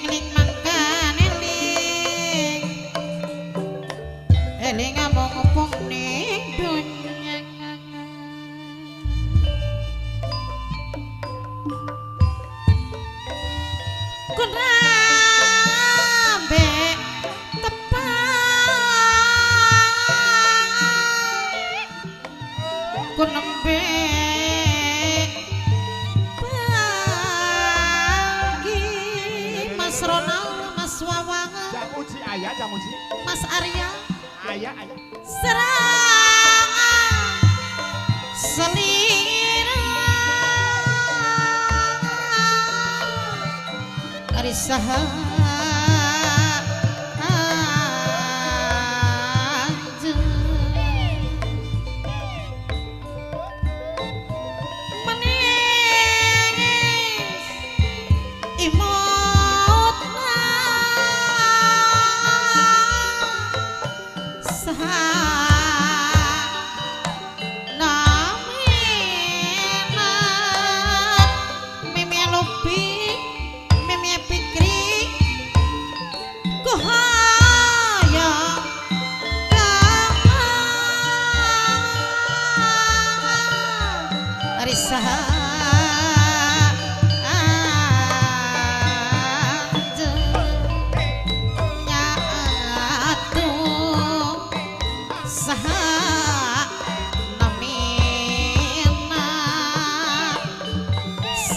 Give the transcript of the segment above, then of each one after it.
eling mangkan eling eling ngomong ning dunya kunabe tepat kunabe Mas Ronald, Mas Wawang, Jamuji ayah, Jamuji, Mas Arya, ayah. serangan selira dari menangis imut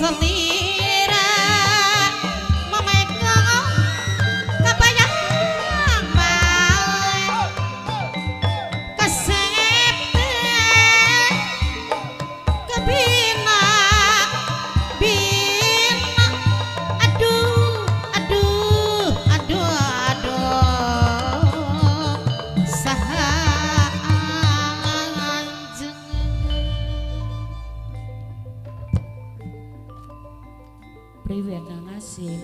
selira memegang kebayang balik kesepe kebina bina aduh aduh aduh aduh saha priwe kang asil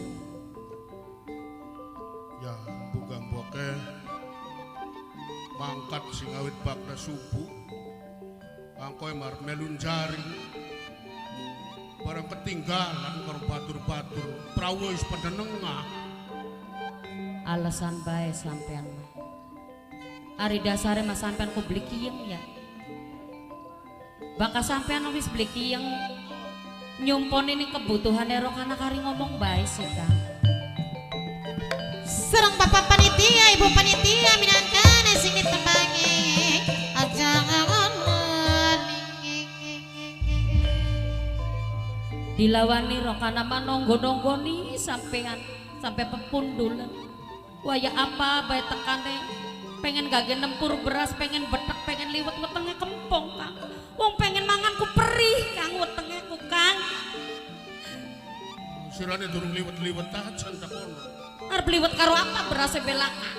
ya bugang boke mangkat sing awit bakda subuh angkoe mar melun jaring barang ketinggalan karo batur-batur prawo wis padha nengah alasan bae sampean mah ari dasare mah sampean ku beli kiyeng ya bakal sampean wis beli kiyeng nyumpon ini kebutuhan erok anak hari ngomong baik sih Kang serang bapak panitia ibu panitia minangkan sing ditembangi aja dilawani rokana mah nonggo-nonggoni sampean sampai pepundulan waya apa bae tekane pengen gage nempur beras pengen betek pengen liwet wetenge kempong Kang wong pengen mangan ku perih Kang wetenge ku Kang sirane durung liwet-liwet aja tak ono arep liwet karo apa berasnya belaka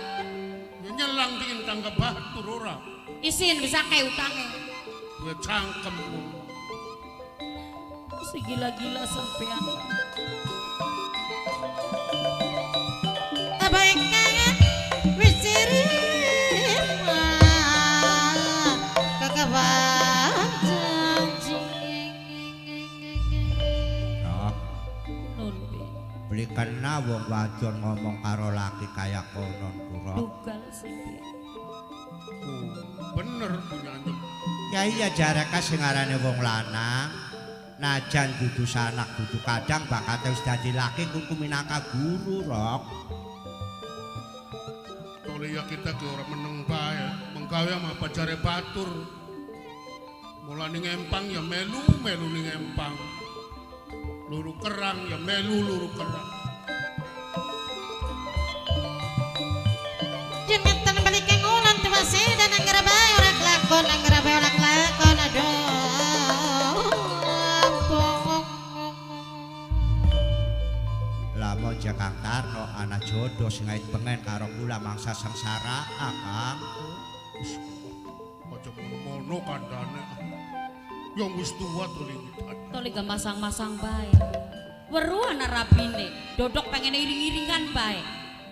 ya nyelang dingin tangga batur ora isin bisa kayak utange gue cangkem si gila-gila sampean abaikan wis cerita kakaban janji belikan wong wadon ngomong karo laki kaya konon kuro dugal sih bener punya anjing ya iya jareka sing arane wong lanang najan dudu sanak dudu kadang bakate wis dadi laki kudu minangka guru rok tole ya kita ke orang meneng bae menggawe sama pacare batur mulane ngempang ya melu ning ngempang luru kerang ya melu luru kerang jemetan balik ke ngulan tewase dan anggara bae ora kelakon anggara bae ora kelakon aduh lamun Jakang Tarno anak jodoh sing ait pengen karo kula mangsa sengsara Kang aja mono kandhane yang wis tuwa toli gak masang-masang bae weru ana rabine dodok pengen iring-iringan bae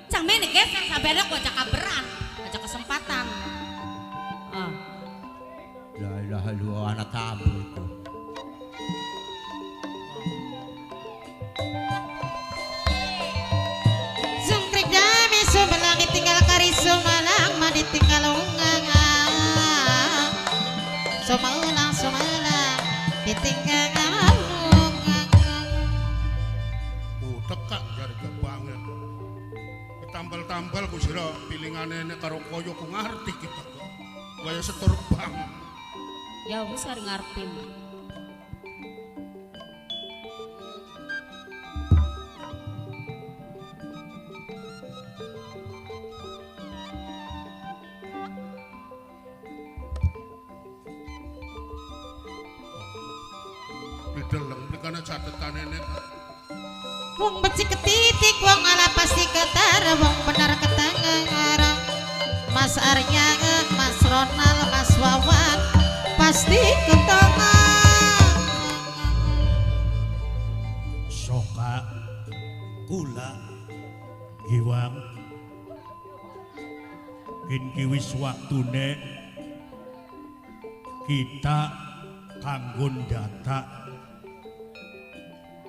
cang mene gesek sampeyan kok aja kaberan aja kesempatan la ilaha illallah anak tamu itu ditinggal Tekak jare banget. Ditambal-tambal ku sira pilingane nek karo kaya ku ngarti kita kok. Kaya setur bang. Ya wis arep ngarep. Dideleng mrikane catetane nek wong becik ketitik wong ala pasti ketar wong benar ketengar Mas Arya Mas Ronald Mas Wawan pasti ketengar Soka kula Giwang kini wis waktune kita kanggo data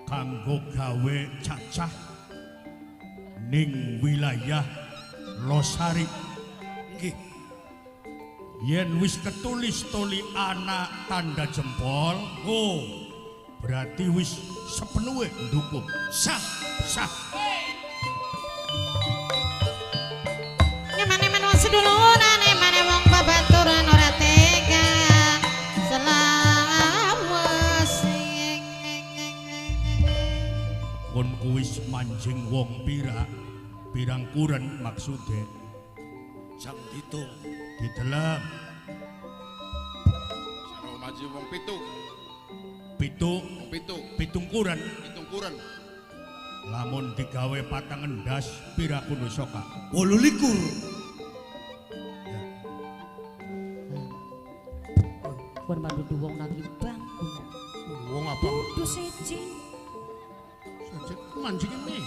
kanggo gawe cacah ning wilayah Losari nggih yen wis ketulis tuli anak tanda jempol oh berarti wis sepenuhe ndukung sah Nyaman-nyaman wong seduluran emane wong babaturan ora tega selawas kon kuwis manjing wong pirang kuren maksude sang pitung ditelem Saro maji wong pitung kuren kuren. lamun digawe patang endas pira kudu soka 28 Pun madu wong lagi bang. Wong apa? Kudu sejin. Sejek mancing ini.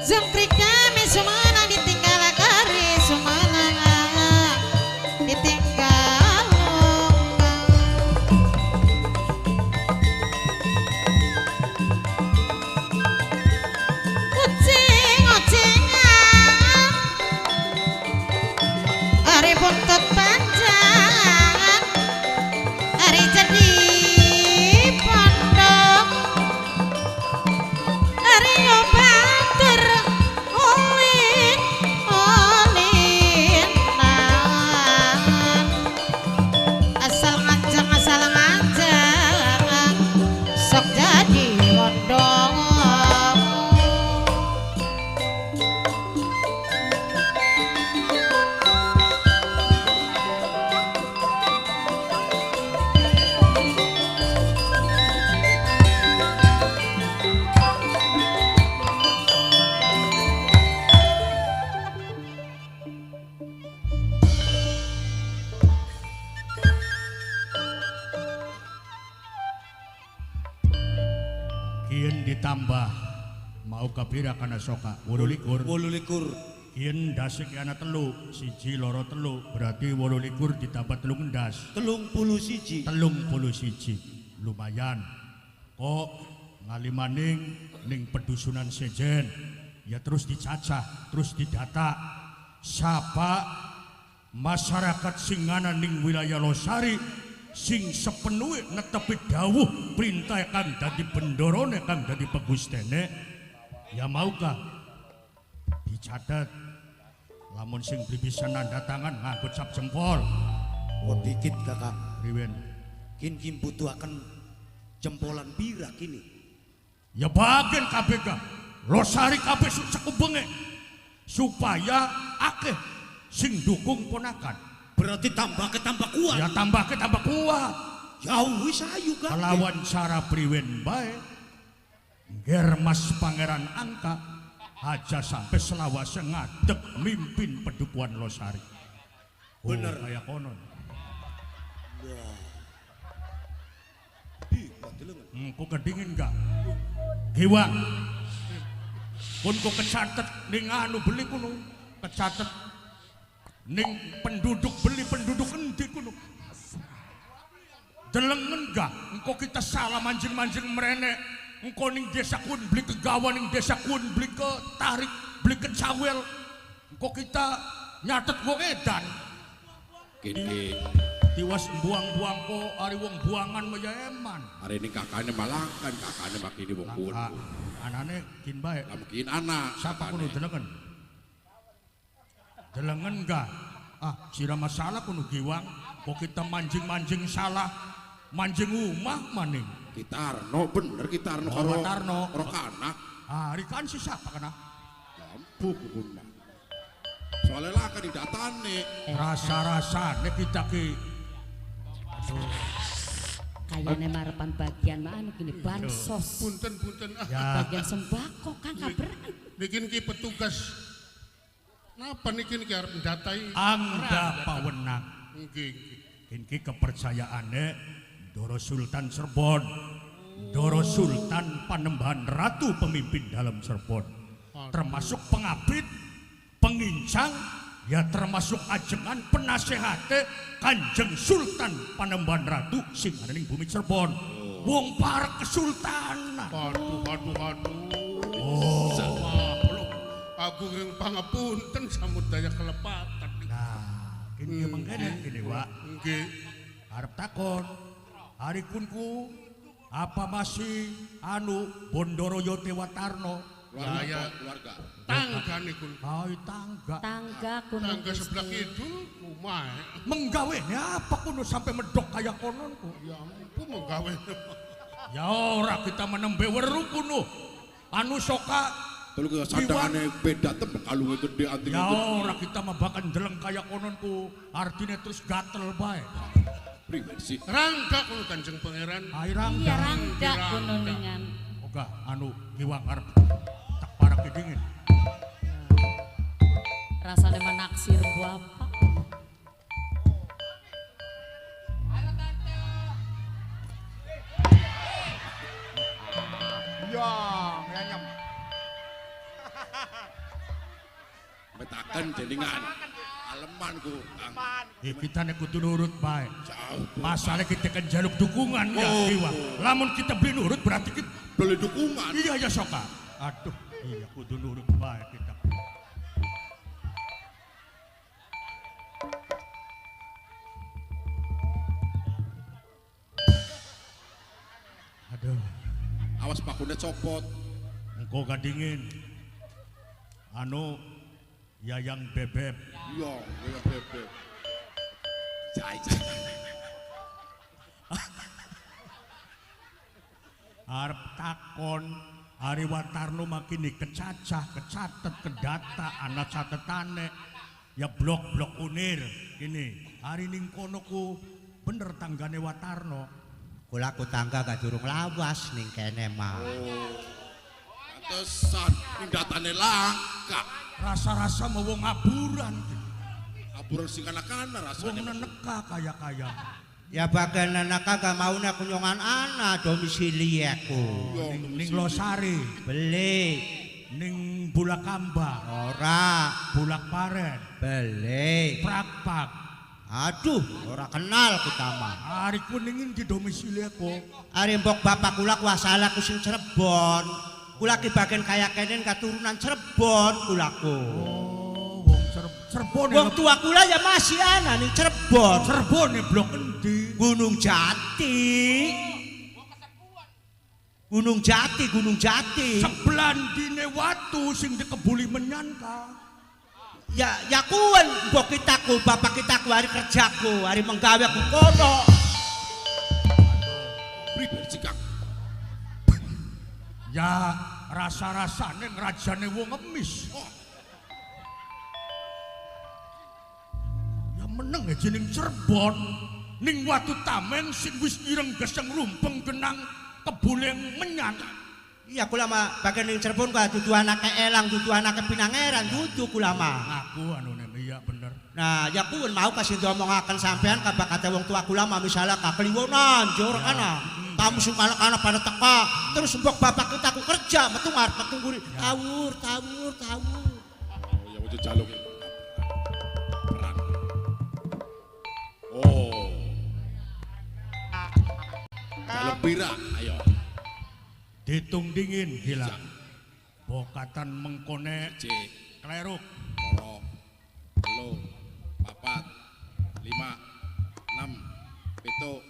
Zungkrik kami sumana ditinggal kari sumana ditinggal ucing-ucingan hari buntut panjang hari jadi pondok hari obatur olin asal ngajang sok jadi pondok kien ditambah mau kapira kana soka 28 kien dasik ana telu siji loro telu berarti 28 ditambah telung endas 31 lumayan kok ngalimaning ning pedusunan sejen ya terus dicacah terus didata siapa masyarakat sing ana ning wilayah Losari sing sepenuhe netepi dawuh perintah kang dadi bendorone kang dadi pegustene ya maukah dicatat lamun sing bisa nanda tangan nganggo cap jempol dikit kakak riwen kin butuhaken jempolan pira kini ya bagian KPK Losari kabeh sekubenge supaya akeh sing dukung ponakan berarti tambah kuat ya tambah kuat ya wis ayu kan lawan cara priwen bae Germas Pangeran Angka aja sampai selawase ngadeg mimpin pedupuan Losari bener kayak konon ku kedingin gak Giwang pun ku kecatet ning anu beli kuno kecatet ning penduduk beli penduduk endi kuno delengen gak engko kita salah manjing-manjing merene engko ning desa kun beli kegawan ning desa kun beli ke tarik beli ke cawel engko kita nyatet wong edan Kini Tiwas buang-buang ko ari wong buangan maya eman. hari ini kakaknya malangkan, kakaknya makini wong kuat. Anane kin bae. Mungkin anak. Siapa kuno delengen? Delengen enggak? Sira masalah kuno giwang. Kok kita mancing-mancing salah, mancing umah maning. Kita Arno bener kita Arno Oh, Tarno. Rok anak. Rikan si siapa kena? Lampu kugun mah. Soalnya lah kan didatane. Rasa-rasane kita ki. Aduh. Kayane marepan bagian mana gini bansos. Punten Ya. Bagian sembako Kang Kabran. Nikin ki petugas. Napa nikin ki arep ndatai? Angga pawenang. Nggih. Ini kepercayaannya Doro Sultan Cirebon, Doro Sultan Panembahan Ratu pemimpin dalam Cirebon, termasuk pengabit, pengincang, ya termasuk ajengan penasehate Kanjeng Sultan Panembahan Ratu sing ana ning bumi Cirebon. Wong para kesultanan. Aduh. Oh. Aku yang pangapunten samud daya kelepatan. Nah, ini mengkene gini, Wak. Nggih. Arep takon, hari kunku apa masih Bondoroyo Tewatarno? Saya Keluarga. tangga nikun. Hai tangga. Tangga kuno. Tangga sebelah kidul umah. Menggawe apa kuno sampai medok kayak kononku? Ya ampun menggawe. Ya ora kita menembe weru kuno. Anu soka Telu ke sandangane beda tembek kalunge gede anting ya gede. ora kita mabakan deleng kayak kononku. Artinya terus gatel bae. Pribadi sih. Rangka kuno Kanjeng Pangeran. Hai Iya rangga. rangga kuno ningan. Oga anu giwang arep tak parak dingin. Rasanya menaksir bapak. Ya, nganyam. Metakan jeningan. Alemanku. Kita nek kudu nurut bae. Jauh. Masalah kita kan jaluk dukungan ya giwang. Lamun kita beli nurut berarti kita Beli dukungan. iya ya soka. Aduh, iya kudu nurut bae kita. Aduh, Awas pakunnya copot. engkau gak dingin. Anu, yayang bebek. Iya, ya bebek. Jai. Arep takon, Ari Watarno makin kecacah, kecatet, kedata, anak catetane. Ya blok-blok unir. Gini, hari ning kono ku bener tanggane Watarno. Kula ku tangga gak durung lawas ning kene mah. Pantesan datane langka. Rasa-rasa mau wong ngaburan. Aburan sing anak-anak Wong rasanya. neneka kaya-kaya. Ya bagian anak gak mau nak kunjungan anak domisili aku. Ning Losari, Beli, ning Bulakamba, ora, Bulak Paren, beli. Prakpak. Aduh, ora kenal kita mah. Hari kuningin di domisili aku. Ari mbok bapak kula kuasala ku sing Cirebon. Kula ki bagian kaya kenen keturunan Cirebon kulaku. Oh, wong Cirebon. Wong tua kula ya masih ana ning Cirebon. Cirebon nih blok endi? Gunung Jati. Gunung Jati, Gunung Jati. Sebelandine watu sing dikebuli menyan ka. Ya kuwen mbok kitaku, bapak kitaku hari kerjaku, hari menggawe aku kono. Pribadi sih Kang. Ya rasa-rasane ngrajane wong ngemis. Ya meneng ya jeneng Cirebon. Ning watu tamen sing wis ireng geseng rumpeng genang kebuleng menyan. Iya kula mah bagian ning Cirebon ka dudu anake elang, dudu anake Pinangeran, dudu kula mah. Aku anu iya bener. Nah, ya kuwen mau kasih diomongaken sampean ka bakate wong tua kula mah misalnya ka kliwonan jor kana. Tamu sing anak-anak pada teka, terus mbok bapak kita ku kerja, metu ngarep metu nguri. Tawur. Oh ya wujud jaluk. Peran. Oh. Jaluk pira, ayo. Ditung dingin gila. Bokatan mengkone Cek. kleruk. Loro. Telu. Papat. 5. 7,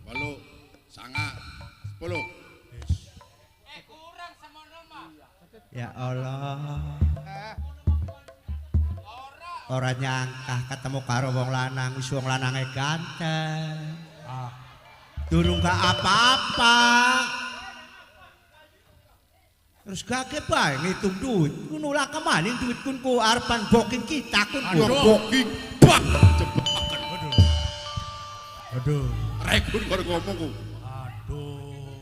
8, 9, 10. Ya Allah. Ora nyangka ketemu karo wong lanang, wis wong lanange ganteng. Durung gak apa-apa. Terus gage bae ngitung duit. Ku nulak kemaning duit kun ku arepan booking kita kun ku Booking bak jebakan. Aduh. Rekun baru ngomong ku. Aduh.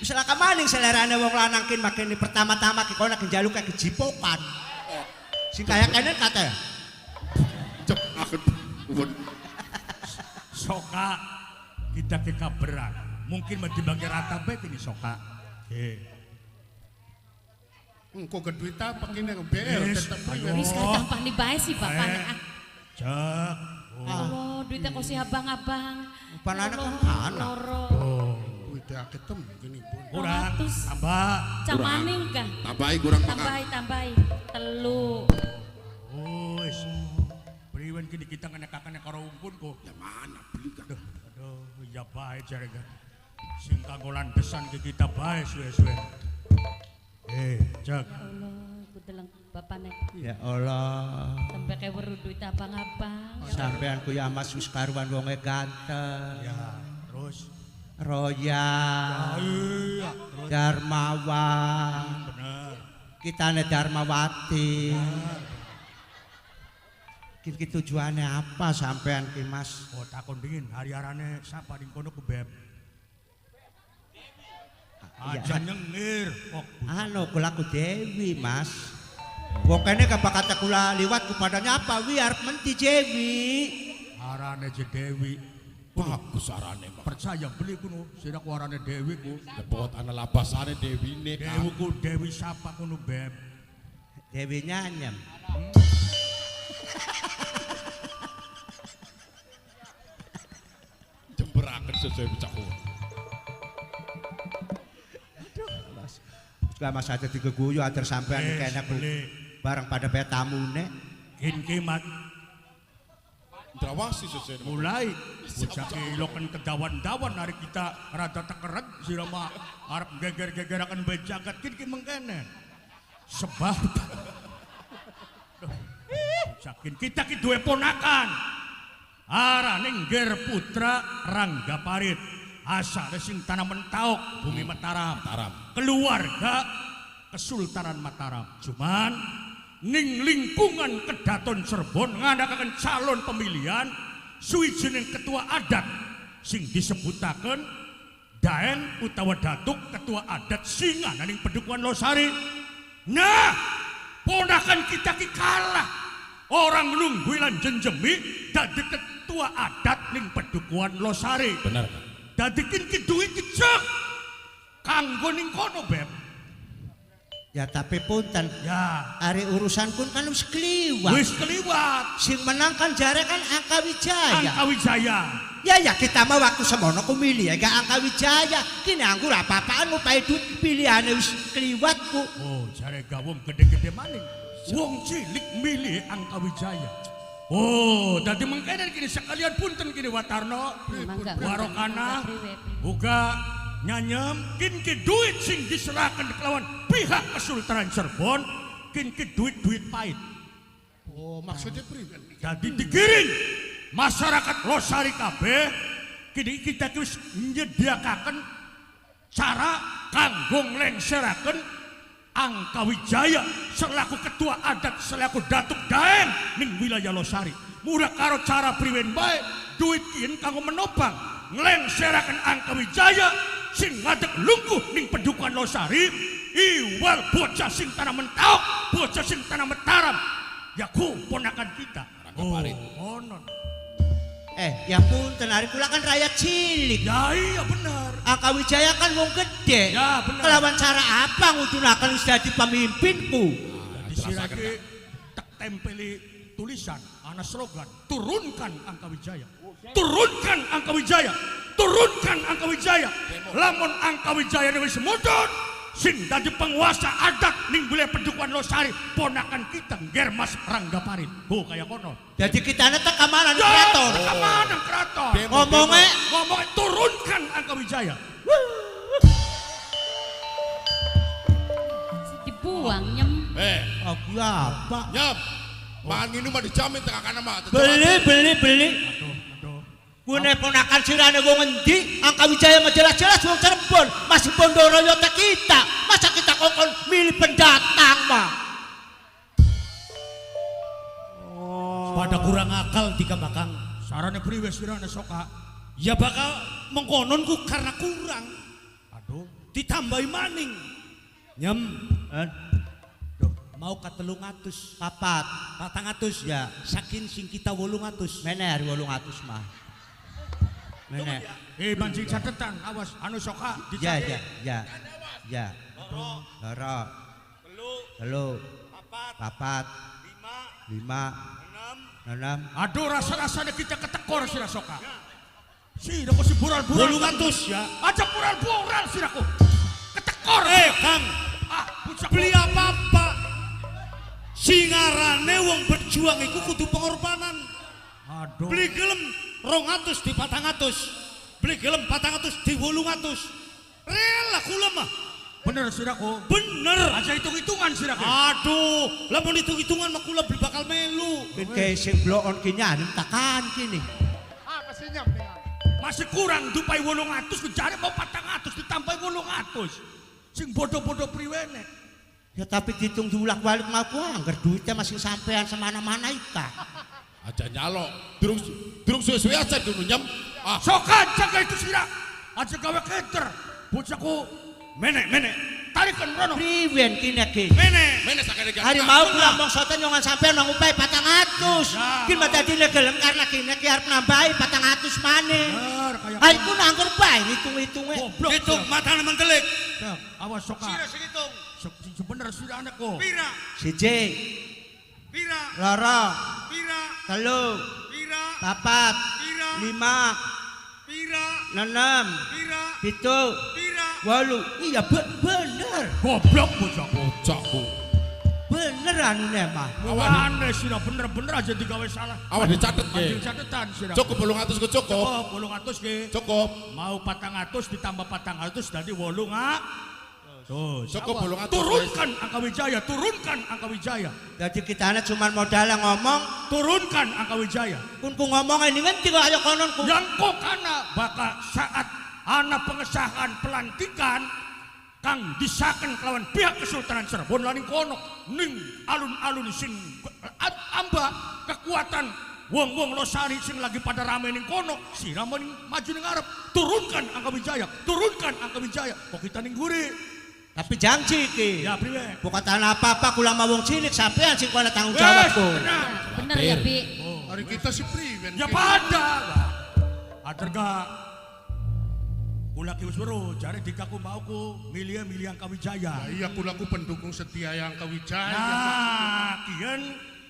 Misalnya kemaning selerane wong lanang kin makene pertama-tama ki kono njaluk kayak gejipokan. Sing kaya kene kate. Jebakan. Soka kita ke kaberan. Mungkin dibagi rata bae ini soka. Engko gedhuit apa kene BL Yes, tetep ayo. Wis gampang nih bae sih bapaknya. Cek. Oh, duitnya kok si abang-abang. Panana kan anak. Loro. duitnya ketem gini pun. Kurang 200. tambah. Camaning kah? Tambahi kurang makan. Tambahi. Telu. Wis. Priwen kini kita ngenekakan karo umpun kok. Ya mana beli kan? Aduh, ya bae jarega. Sing kanggolan desan ke kita bae suwe-suwe. Cek. Ya Allah, kudeleng bapaknya. Ya Allah. Sampai kayak weru duit abang-abang. Sampean ku ya Mas wis karuan wonge ganteng. Ya, terus. Royal. Iya, terus. Darmawan. Bener. Kitane Darmawati. Ki tujuannya apa sampean ki Mas? Oh takon dingin hari-harane siapa di kono ku beb. Aja nyengir kok. Anu kula ku Dewi Mas. Wong kene kata kula liwat kepadanya apa wi arep menti Dewi. Arane je Dewi. Bagus arane Pak. Percaya beli kuno sira ku arane Dewi ku. Depot ana labasane Dewi ne. Dewi ku Dewi siapa kuno beb. Dewi nyanyem. Jemberaken sesuai bicaku. Juga Mas aja digeguyu atur sampean kene ku beli. bareng pada bae tamune. Kin kimat Drawasi sesuai. mulai bocah ilokan kedawan-dawan hari kita rada tekeret sira mah arep geger-gegeraken bae jagat kin ki mengkene. Sebab Sakin kita ki duwe ponakan. Arane Ngger Putra Ranggaparit. Asale sing tanah Mentauk, Bumi Mataram. Keluarga Kesultanan Mataram. Cuman ning lingkungan Kedaton Cirebon ngandakaken calon pemilihan suwijining ketua adat sing disebutaken Daeng utawa Datuk ketua adat Singana ning Pedukuhan Losari. Nah, ponakan kita ki kalah. Orang Lungguh lan Jenjemi dadi ketua adat ning Pedukuhan Losari. Benar. Dadi ki duit kecek kanggo ning kono beb. Ya tapi punten. Ya, Ari urusan kun kan wis kliwat. wis keliwat. Sing menang kan jare kan Angka Wijaya. Angka Wijaya. Ya kita mah waktu semono ku milih ya gak Angka Wijaya. Kini anggur apa-apaan mau pae duit pilihane wis kliwat ku. Oh, jare gawong gede-gede maning. Wong cilik milih Angka Wijaya. Oh, dadi mengkene kini sekalian punten kini Watarno. Mangga. Warokana uga nyanyem kin ki duit sing diserahkan kelawan pihak Kesultanan Cirebon kin ki duit pahit. Oh, maksudnya priwen. Jadi digiring masyarakat Losari kabeh kini kita wis nyediakaken cara kanggo nglengseraken Angka Wijaya selaku ketua adat selaku Datuk Daeng ning wilayah Losari. Murah karo cara priwen bae duit kin kanggo menopang nglengseraken Angka Wijaya sing ngadeg lungguh ning Pedukuhan Losari iwal bocah sing tanah Mentauk, bocah sing tanah Mataram. Yaku ponakan kita. Ranggaparit. Oh, non. Ya punten ari kula kan rakyat cilik. Ya iya benar. Angka Wijaya kan wong gede. Ya benar. Kelawan cara apa ngudunaken wis dadi pemimpinku? Di sirake tak tempeli tulisan ana slogan turunkan Angka Wijaya. Turunkan Angka Wijaya. Turunkan Angka Wijaya. Lamun Angka Wijaya wis mudhun sing dadi penguasa adat ning wilayah Pendukuhan Losari ponakan kita Germas Ranggaparit. Kaya kono. Jadi kita netek kamanan keraton. Kamanan keraton. Ngomongnya Turunkan Angkawijaya. Dibuang nyem. aku apa? Nyam. Mangan ini mah dijamin tekakan mah. Beli. Aduh. Kune ponakan sirane wong endi? Angkawijaya mah jelas-jelas wong Cirebon, masih Bondoroyo teh kita. Masa kita kokon milih pendatang mah? Pada kurang akal di Bakang. Sarane priwe sirane soka. Ya bakal mengkononku karena kurang. Aduh. Ditambahi maning. Nyem. Mau ka 300 Papat. 400 ya saking sing kita 800. Mene hari 800 mah. Mene. Mancing catetan, awas anu soka Ya. Loro. Telu. Papat. 5. 6. Aduh rasa-rasanya kita ketekor sira soka. Sira kok si bural-bural 800 ya. aja bural-bural siraku. Ketekor. Kang, Bucak beli apa-apa. Singarane wong berjuang iku kudu pengorbanan. Aduh. Beli gelem 200 di 400. Beli gelem 400 di 800. Rela kula mah. Bener siraku. Bener. Aja hitung-hitungan siraku. Aduh, lamun hitung-hitungan mah kula beli bakal melu. Kayak sing blokon kinyanin takan kini. Apa sih nyam dengan? Masih kurang dupai 800 kejari mau 400 ditambahi 800. Sing bodoh-bodoh priwene. Ya tapi dihitung diulak-balik mah aku anggar duitnya masih sampean semana-mana ita. Aja nyalok. Durung suwe-suwe aja dulu nyam. Soka jaga itu sira. Aja gawe keter. Bocahku Menek. tarikan rono. Priwen kini ki. Mene sakare gak. Hari mau kula mong soten nyongan sampean nang upay 400. Kin mah dadi gelem karena kini ki arep nambahi 400 maneh. Bener kaya. Ayo ku nanggur bae hitung-hitunge. Goblok. Hitung mata mentelik. Dah, awas soka. segitung. Bener sira anakku. Pira? Siji, Pira? loro, Pira? telu, Pira? papat, Pira? 5, Pira? 6, Pira? 7, Pira? 8. Iya bener. Goblok bocahku. Bocahku. Bener anune mah. Aneh sira bener-bener aja digawe salah. Awas dicatet Mancing ge. catetan sira. Cukup 800 ku cukup. Oh, 800 ge. Cukup. Mau 400 ditambah 400 dadi 8. Tuh, Cukup 800. turunkan Angkawijaya, turunkan Angkawijaya. Jadi kita cuma modal ngomong, Turunkan Angkawijaya. kun ku ngomong ini ngendi kok ayo konon ku. Yang kok kana bakal saat ana pengesahan pelantikan kang disaken kelawan pihak Kesultanan Cirebon laning kono ning alun-alun sing amba kekuatan wong-wong Losari sing lagi pada rame ning kono sira maju ning ngarep. Turunkan Angkawijaya, turunkan Angkawijaya. Kok kita ning guri. Tapi janji ki. Ya priwe. Bukan apa-apa kula mau wong cilik sampean sing kuwi tanggung jawab ku. Bener ya Bi. Hari kita si priwen. Ya pada. Aderga kula ki wis weruh jare dikaku mauku milih Angkawijaya. Iya kulaku pendukung setia yang Kawijaya. Nah, kian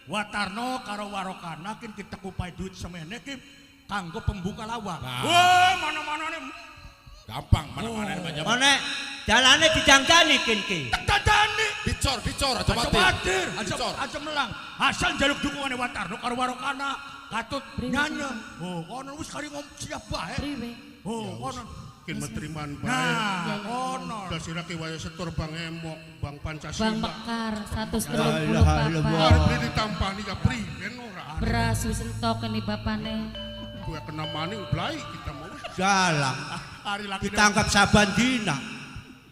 Watarno karo Warokana kin kita kupai duit semene ki kanggo pembuka lawang. Wah, mana-mana nih. Gampang mana-mana banyak. Mone dalane didanggani kin ki. Dadani. Dicor aja Aja mati. watir, Dicor. aja melang. Asal jaluk dukungane Watarno karo Warokana katut nyanyem. Oh, kono wis kari ngom siap bae. Priwe. Oh, kono. Mungkin meterimaan baik. Nah, kono. Dasira ki waya setor Bang Emok, Bang Bang Pancasila. Mekar La 130 ilaha papat. illallah. Arep ditampani ya priwen ora. Beras wis entok ini bapane. Gue kena maning blai kita mau. Jalang. Hari laki Ditangkap saban dina.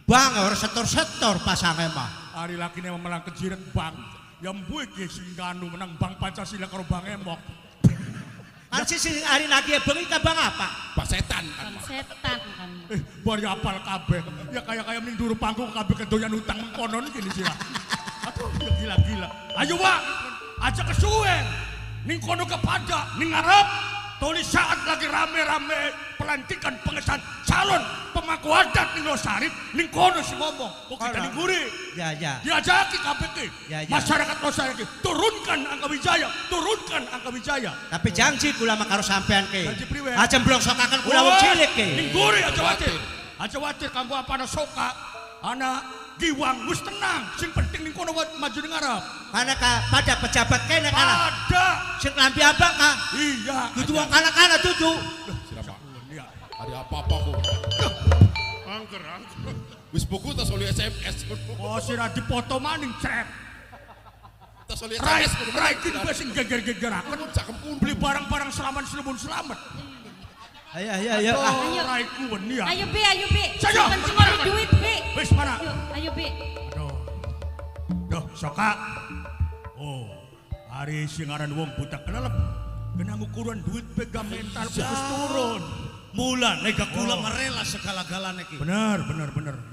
Bang ora setor-setor pasange mah. hari laki ini memelang kejiret bang. Yang buik ya singganu menang Bang Pancasila karo Bang Emok. Kan sing hari lagi bengi ka bang apa? Pak setan. Kan setan kan. Bari apal kabeh. Ya kaya mending duru panggung kabeh kedoyan utang mengkono iki sih. Aduh, gila-gila. Ayo, Pak. Aja kesuwen. Ning kono kepada ning ngarep tulis saat lagi rame-rame pelantikan pengesahan calon pemangku adat ning Losari ning kono si ngomong. Kok kita ning guri. Ya. Diajaki kabeh ki. Ya. Masyarakat Losari ki turunkan Angkawijaya, turunkan Angkawijaya. Tapi janji kula mah karo sampean ki. Janji priwe? Aja mblongsokaken kula wong cilik ki. Ning guri aja watir. Aja watir kanggo apa ana soka. Ana Giwang wis tenang, sing penting ning kono maju ning ngarep. Kana pada pejabat kene kana. Ada. Sing lambi abang ka. Iya. Dudu wong kana dudu. Siapa? Iya. Ada apa-apa kok. Angker. Wis buku tas oleh SMS. Oh, sira dipoto maning trap. Tas oleh Rai, SMS. rai iki wis sing geger-gegeraken. Beli barang-barang selamat selamat. Ayo. Ayo. Rai kuwen ya. Ayo Bi. Sayo. Penting ngori duit Bi. Wis mana? Ayo Bi. Duh, soka. Oh, hari sing aran wong buta kelelep. Kena ngukuran duit pega mental fokus turun. Mula nega kula ngerela segala-galane iki. Bener,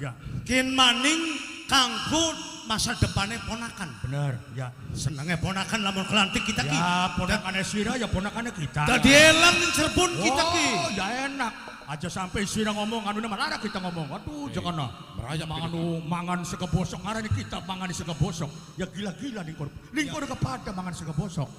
ya. Kin maning kanggo masa depannya ponakan. Bener, ya. Senenge ponakan lamun kelantik kita ki. Ya, ponakannya Sira ya ponakannya kita. Dadi elang ning Cirebon kita ki. Oh, ya enak. Aja sampai Sira ngomong anu mana kita ngomong. Aduh, jangan nah. Merayap Mangan sega bosok ngarani kita mangan sega bosok. Ya gila-gila ning kono. Ning kono kepada mangan sega bosok.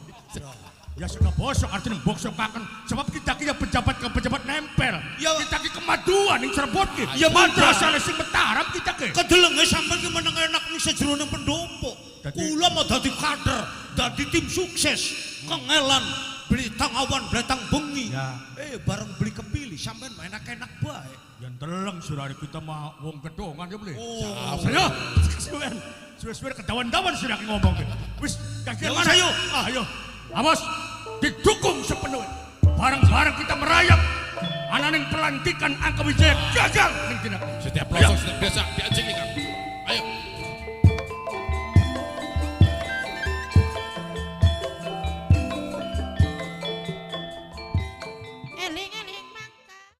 Ya sega bosok artinya boksokaken sebab kita ki ya pejabat ke pejabat nempel. Ya kita ki kemaduan ning Cirebon ki. Ya madrasah sing betaram kita ki. Kedelenge sampean ki meneng enak ning sajroning pendopo. Kula mau dadi kader, dadi tim sukses. Kengelan Blitang awan, blitang bengi. Ya. Bareng beli kepilih, sampean enak-enak bae. Yang teleng surari kita mah wong gedongan ya beli. Oh, Saya, suwe-suwe kedawan-dawan sudah ngomong. Wis, kaki mana? Ayo, ayo. Awas, didukung sepenuhnya. Bareng-bareng kita merayap. Ananing pelantikan Angka Wijaya gagal. Setiap pelosok, setiap desa,